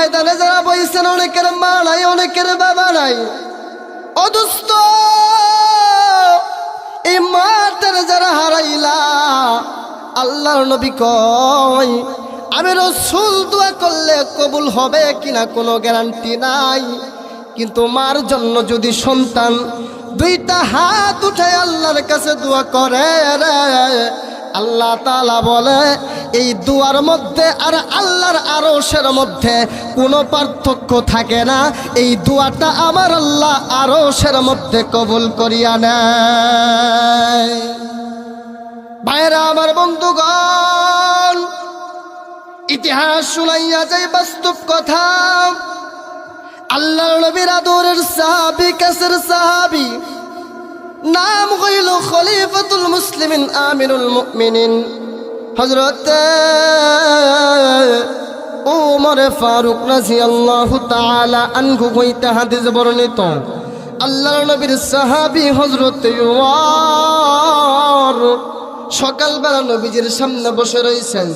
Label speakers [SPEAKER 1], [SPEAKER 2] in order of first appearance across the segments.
[SPEAKER 1] ময়দানে যারা বইছেন অনেকের মা নাই, অনেকের বাবা নাই। ও দোস্ত, এই মাটার যারা হারাইলা, আল্লাহর নবী কয় আমি রাসূল দোয়া করলে কবুল হবে কিনা কোনো গ্যারান্টি নাই, কিন্তু মার জন্য যদি সন্তান দুইটা হাত উঠায় আল্লাহর কাছে দোয়া করে রে, আল্লাহ তাআলা বলে এই দুয়ার মধ্যে আর আল্লাহর আরশের মধ্যে কোনো পার্থক্য থাকে না। এই দুয়াটা আমার আল্লাহ আরশের মধ্যে কবুল করিয়া নেয়। ভাইরা আমার, বন্ধুগণ, ইতিহাস শুনাইয়া যায় বাস্তব কথা। আল্লাহর নবীর আদরের সাহাবী, কাছের সাহাবী, নাম হইল খলিফাতুল মুসলিমিন আমিরুল মুমিনিন হযরত ওমর ফারুক রাদিয়াল্লাহু তাআলা আনহু হইতে হাদিস বর্ণিত। আল্লাহর নবীর সাহাবী হযরত ওমর সকালবেলা নবীজির সামনে বসে রয়েছেন।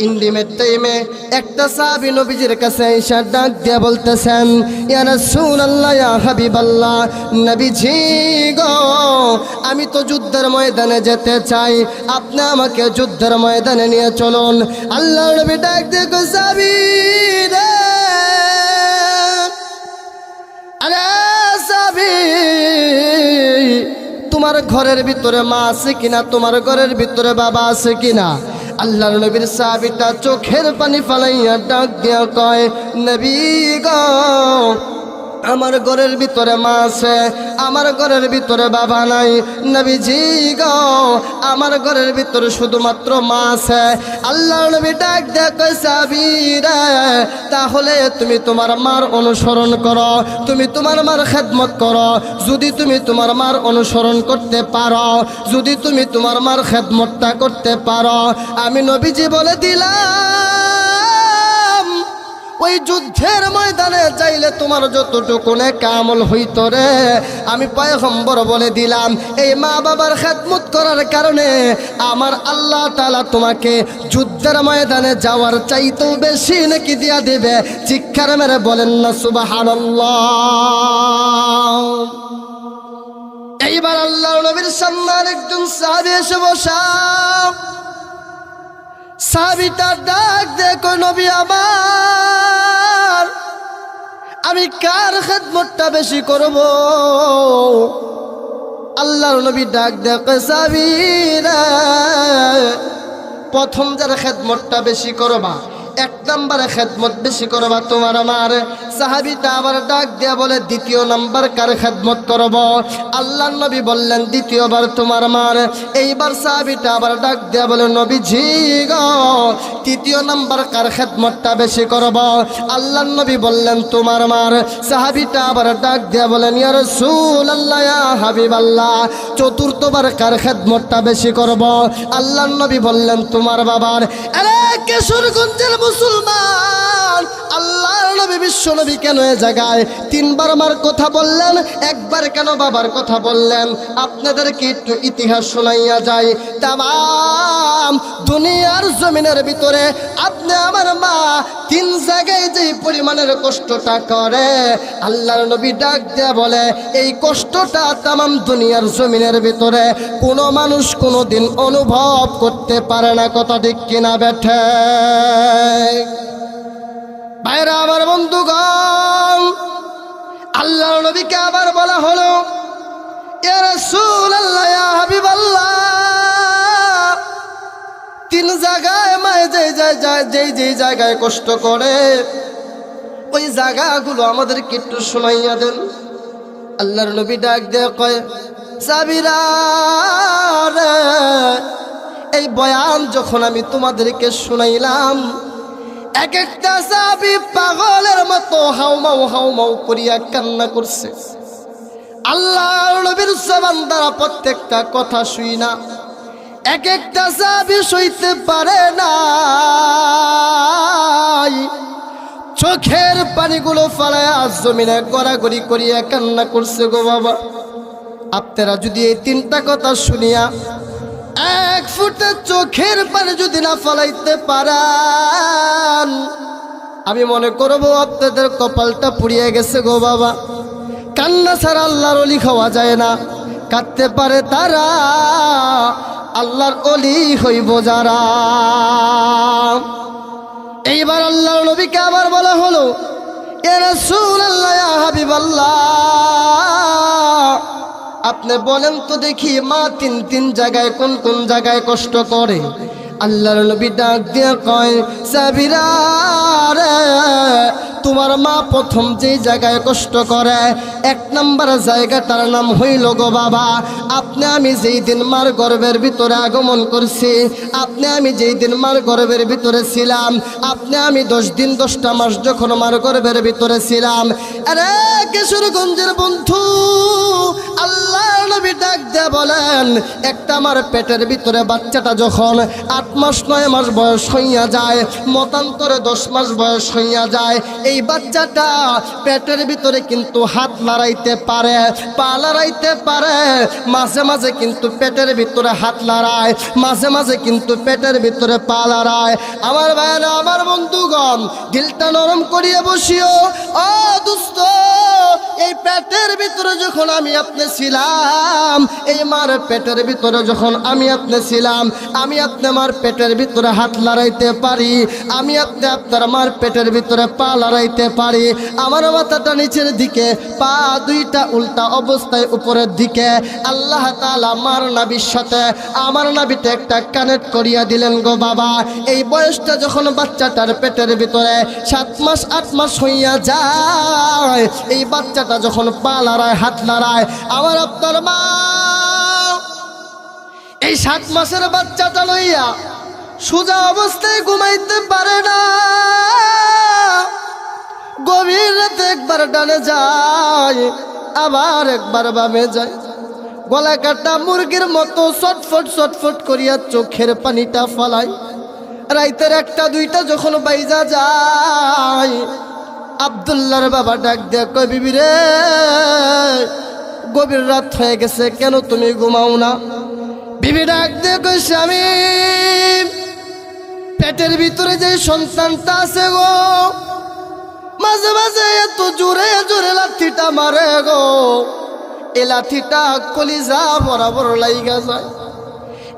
[SPEAKER 1] ইন্ডিমের টাইমে একটা সাহাবী নবীজির কাছে এসে ডাক দিয়ে বলতেছেন, ইয়া রাসূলুল্লাহ, ইয়া হাবিবাল্লাহ, নবীজি গো, আমি তো যুদ্ধের ময়দানে যেতে চাই, আপনি আমাকে যুদ্ধের ময়দানে নিয়ে চলুন। আল্লাহর নবী ডাক দিয়ে কই, সাহাবী রে, আরে সাহাবী, তোমার ঘরের ভিতরে মা আছে কিনা, তোমার ঘরের ভিতরে বাবা আছে কিনা? আল্লাহর নবীর সাহাবীটা চোখের পানি ফালাইয়া ডাক দিয়া কয়, নবী গো, আমার ঘরের ভিতরে মা আছে, আমার ঘরের ভিতরে বাবা নাই। নবীজি গো, আমার ঘরের ভিতরে শুধুমাত্র মা আছে। আল্লাহর নবী ডাক দিয়া কয়, সাহাবী রে, তাহলে তুমি তোমার মার অনুসরণ করো, তুমি তোমার মার খেদমত করো। যদি তুমি তোমার মার অনুসরণ করতে পারো, যদি তুমি তোমার মার খেদমতটা করতে পারো, আমি নবীজি বলে দিলাম ওই যুদ্ধের ময়দানে চাইলে তোমার যতটুকু নেক আমল হইতো রে, আমি পয়গম্বর বলে দিলাম এই মা বাবার খেদমত করার কারণে আমার আল্লাহ তাআলা তোমাকে যুদ্ধের ময়দানে যাওয়ার চাইতেও বেশি নাকি দিয়া দেবে। চিৎকার মেরে বলেন না সুবহানাল্লাহ। এইবার আল্লাহর নবীর সামনে একজন সাহাবী এসে বসা। সাহাবীটা ডাক দেখো, নবী আমার, আমি কার খেদমতটা বেশি করব? আল্লাহর নবী ডাক দেখো, সাহাবী রে, প্রথম যারা খেদমতটা বেশি করবা, এক নম্বরে খেদমত বেশি করবা তোমার আমার। সাহাবীটা আবার ডাক দিয়া বলে, দ্বিতীয় নাম্বার কার খেদমত করব? আল্লাহর নবী বললেন, দ্বিতীয়বার তোমার মার। এইবার সাহাবীটা আবার ডাক দিয়া বলে, নবীজি গো, তৃতীয় নাম্বার কার খেদমতটা বেশি করব? আল্লাহর নবী বললেন, তোমার মার। সাহাবীটা আবার ডাক দিয়া বলেন, ইয়া রাসূলুল্লাহ, ইয়া হাবিবাল্লাহ, চতুর্থবার কার খেদমতটা বেশি করব? আল্লাহর নবী বললেন, তোমার বাবার। আরে কিশোরগঞ্জের মুসলমান, আল্লাহর নবী বিশ্ব নবী কেন এ জায়গায় তিনবার মার কথা বললেন, একবার কেন বাবার কথা বললেন? আপনাদেরকে একটু ইতিহাস শোনাইয়া যায়। তামাম দুনিয়ার জমিনের ভিতরে আপনি আমার মা তিন জায়গায় যে পরিমাণের কষ্টটা করে, আল্লাহর নবী ডাক দেয়া বলে, এই কষ্টটা তামাম দুনিয়ার জমিনের ভিতরে কোনো মানুষ কোনোদিন অনুভব করতে পারে না। কথা ঠিক কিনা বেঠে? ভাইরা আমার, বন্ধুগণ, আল্লাহর নবীকে আবার বলা হলো, ইয়া রাসূলুল্লাহ, ইয়া হাবিবাল্লাহ, তিন জায়গায় মায়ে যেই জায়গায় কষ্ট করে ওই জায়গাগুলো আমাদেরকে একটু শোনাইয়া দেন। আল্লাহর নবী ডাক দিয়ে কয়, সাবিরা রে, এই বয়ান যখন আমি তোমাদেরকে শুনাইলাম, এক একটা সাহাবী পাগলের মতো হাউমাউ করিয়া কান্না করছে। আল্লাহর নবীর জবান দ্বারা প্রত্যেকটা কথা শুই না, এক একটা সাহাবী সইতে পারে না, চোখের পানিগুলো ফালায়া জমিনে গড়াগড়ি করিয়া কান্না করছে। গো বাবা, আপনারা যদি এই তিনটা কথা শুনিয়া এক ফুটে চোখের পানি যদি না ফলাইতে পারেন, আমি মনে করবো আপনাদের কপালটা পুড়িয়ে গেছে গো বাবা। কান্না ছাড়া আল্লাহর ওলি খাওয়া যায় না। কাঁদতে পারে তারা, আল্লাহর ওলি হইব যারা। এইবার আল্লাহর নবীকে আবার বলা হলো, ইয়া রাসূলুল্লাহ, ইয়া হাবিবাল্লাহ, আপনি বলেন তো দেখি মা তিন জায়গায় কোন কোন জায়গায় কষ্ট করে? আল্লাহর নবী ডাক দিয়ে কয়, সাবিরা রে, তোমার মা প্রথম যে জায়গায় কষ্ট করে, 1 নম্বর জায়গাটার নাম হইল গো বাবা, আপনি আমি যেই দিন মার গর্ভের ভিতরে আগমন করছি, আপনি আমি যেই দিন মার গর্ভের ভিতরে ছিলাম, আপনি আমি 10 দিন 10টা মাস যখন মার গর্ভের ভিতরে ছিলাম। আরে কিশোরগঞ্জের বন্ধু, আল্লাহ নবী ডাক দিয়ে বলেন, একটা আমার পেটের ভিতরে বাচ্চাটা যখন 8 মাস 9 মাস বয়স হইয়া যায়, মতান্তরে 10 মাস বয়স হইয়া যায়, এই বাচ্চাটা পেটের ভিতরে কিন্তু হাত লড়াইতে পারে, পা লড়াইতে পারে, মাঝে মাঝে কিন্তু পেটের ভিতরে হাত লড়ায়, মাঝে মাঝে কিন্তু পেটের ভিতরে পা লড়ায়। আমার ভাইরা, আমার বন্ধুগণ, দিলটা নরম করিয়ে বসিও। ও দোস্ত, এই পেটের ভিতরে যখন আমি আপনি ছিলাম, এই মার পেটের ভিতরে যখন আমি আপনি ছিলাম, আমি আপনি মার পেটের ভিতরে হাত লড়াইতে পারি, আমি আপনি আপনার মার পেটের ভিতরে পা লড়াইতে পারি। আমার মাথাটা নিচের দিকে, পা দুইটা উল্টা অবস্থায় উপরের দিকে। আল্লাহ তাআলা মার নাভির সাথে আমার নাভিটা একটা কানেক্ট করিয়া দিলেন গো বাবা। এই বয়সটা যখন বাচ্চাটার পেটের ভিতরে 7 মাস 8 মাস হইয়া যায়, এই বাচ্চাটা যখন পা লড়ায়, হাত লড়ায়, আমার আপনার মা এই 7 মাসের বাচ্চাটা লইয়া সোজা অবস্থায় ঘুমাইতে পারে না। গভীর রাতে একবার ডানে যায়, আবার একবার বামে যায়, গলা কাটা মুরগির মতো ছটফট ছটফট করিয়া চোখের পানিটা ফালায়। রাইতের 1টা 2টা যখন বাইজা যায়, আব্দুল্লাহর বাবা ডাক দেয়া কয়, বিবি রে, গভীর রাত হয়ে গেছে, কেন তুমি ঘুমাও না? বিবি ডাক দিয়ে কয়, স্বামী, পেটের ভিতরে যে সন্তানটা আছে গো, মাঝে মাঝে এত জোরে জোরে লাথিটা মারে গো, এই লাথিটা কলিজা বরাবর লাইগা যায়।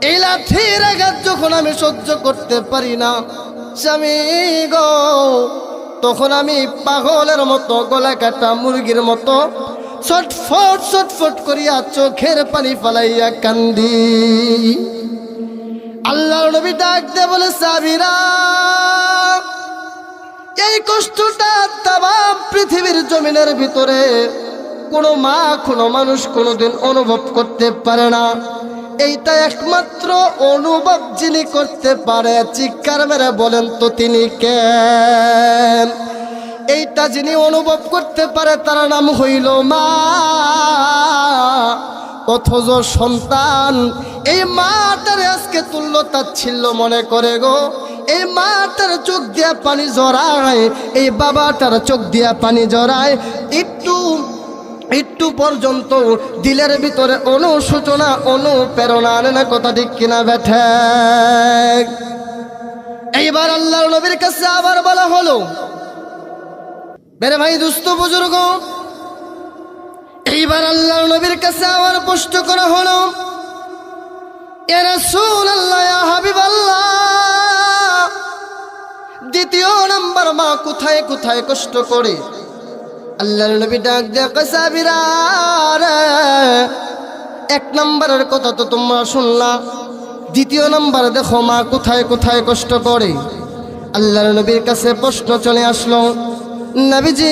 [SPEAKER 1] এই লাথির আঘাত যখন আমি সহ্য করতে পারি না স্বামী গো, তখন আমি পাগলের মতো, গলা কাটা মুরগির মতো ছটফট ছটফট করিয়া চোখের পানি ফালাইয়া কান্দি। আল্লাহর নবী ডাক দিয়ে বলে, সাবিরা, এই কষ্টটা তামাম পৃথিবীর জমিনের ভিতরে কোনো মা, কোনো মানুষ কোনোদিন অনুভব করতে পারে না। এইটা একমাত্র অনুভব যিনি করতে পারে, চিৎকার মেরে বলেন তো তিনি কে? এইটা যিনি অনুভব করতে পারে তার নাম হইল মা। অথচ সন্তান এই মাটার আজকে তুল্য তাচ্ছিল্য মনে করে গো, এই মাটার চোখ দিয়া পানি জড়ায়, এই বাবাটার চোখ দিয়া পানি জড়ায়। একটু পর্যন্ত দিলের ভিতরে অনুশোচনা, অনুপ্রেরণা আনে না। কথা ঠিক কিনা বেঠে? এইবার আল্লাহর নবীর কাছে আবার বলা হলো, বেরে ভাই, দুস্থ বুজুর্গ, এইবার আল্লাহর নবীর কাছে আবার প্রশ্ন করা হলো, ইয়া রাসূলুল্লাহ, ইয়া হাবিবাল্লাহ, দ্বিতীয় নাম্বার মা কোথায় কোথায় কষ্ট করে? আল্লাহর নবী ডাক দিয়ে কয়, সাবিরা রে, 1 নম্বরের কথা তো তোমরা শুনলা, দ্বিতীয় নাম্বার দেখো মা কোথায় কোথায় কষ্ট করে। আল্লাহর নবীর কাছে প্রশ্ন চলে আসলো, নবীজি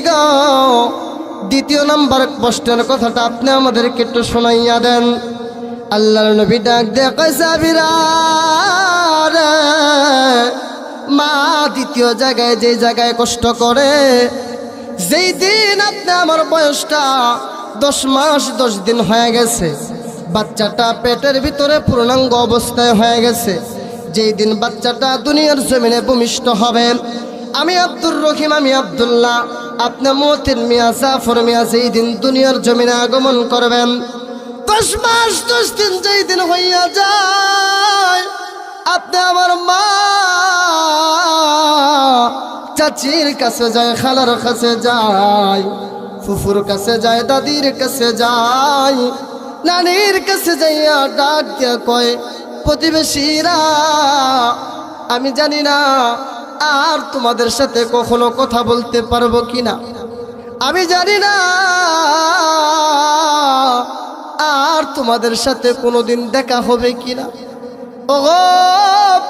[SPEAKER 1] গো, দ্বিতীয় নাম্বার প্রশ্নের কথাটা আপনি আমাদেরকে একটু শোনাইয়া দেন। আল্লাহর নবী ডাক দিয়ে কয়, সাবিরা রে, মা দ্বিতীয় জায়গায় যে জায়গায় কষ্ট করে, যেই দিন আপনি আমার বয়সটা 10 মাস 10 দিন হয়ে গেছে, বাচ্চাটা পেটের ভিতরে পূর্ণাঙ্গ অবস্থায় হয়ে গেছে, যেই দিন বাচ্চাটা দুনিয়ার জমিনে ভূমিষ্ঠ হবে, আমি আব্দুর রহিম, আমি আব্দুল্লাহ, আপনি মতিন মিয়া, জাফর মিয়া যেই দিন দুনিয়ার জমিনে আগমন করবেন, 10 মাস 10 দিন যেই দিন হইয়া যায়, আপনি আমার মা চাচির কাছে যায়, খালার কাছে যায়, ফুফুর কাছে যায়, দাদির কাছে যায়, নানির কাছে যাইয়া ডাক দিয়া কয়, প্রতিবেশীরা আমি জানি না আর তোমাদের সাথে কখনো কথা বলতে পারবো কিনা, আমি জানি না আর তোমাদের সাথে কোনোদিন দেখা হবে কিনা। ওগো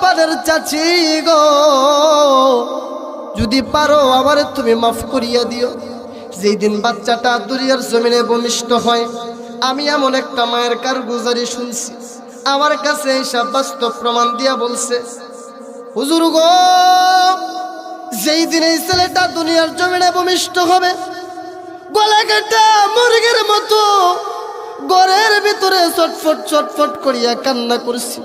[SPEAKER 1] পাদের চাচি গো, যদি পারো আমারে তুমি মাফ করিয়া দিও। যেই দিন বাচ্চাটা দুনিয়ার জমিনে ভূমিষ্ঠ হয়, আমি এমন একটা মায়ের কারগুজারি শুনছি, আমার কাছে এইসব বাস্তব প্রমাণ দিয়া বলছে, হুজুর গো যেই দিন এই ছেলেটা দুনিয়ার জমিনে ভূমিষ্ঠ হবে, গলা কাটা মুরগির মতো ঘরের ভিতরে ছটফট ছটফট করিয়া কান্না করছি।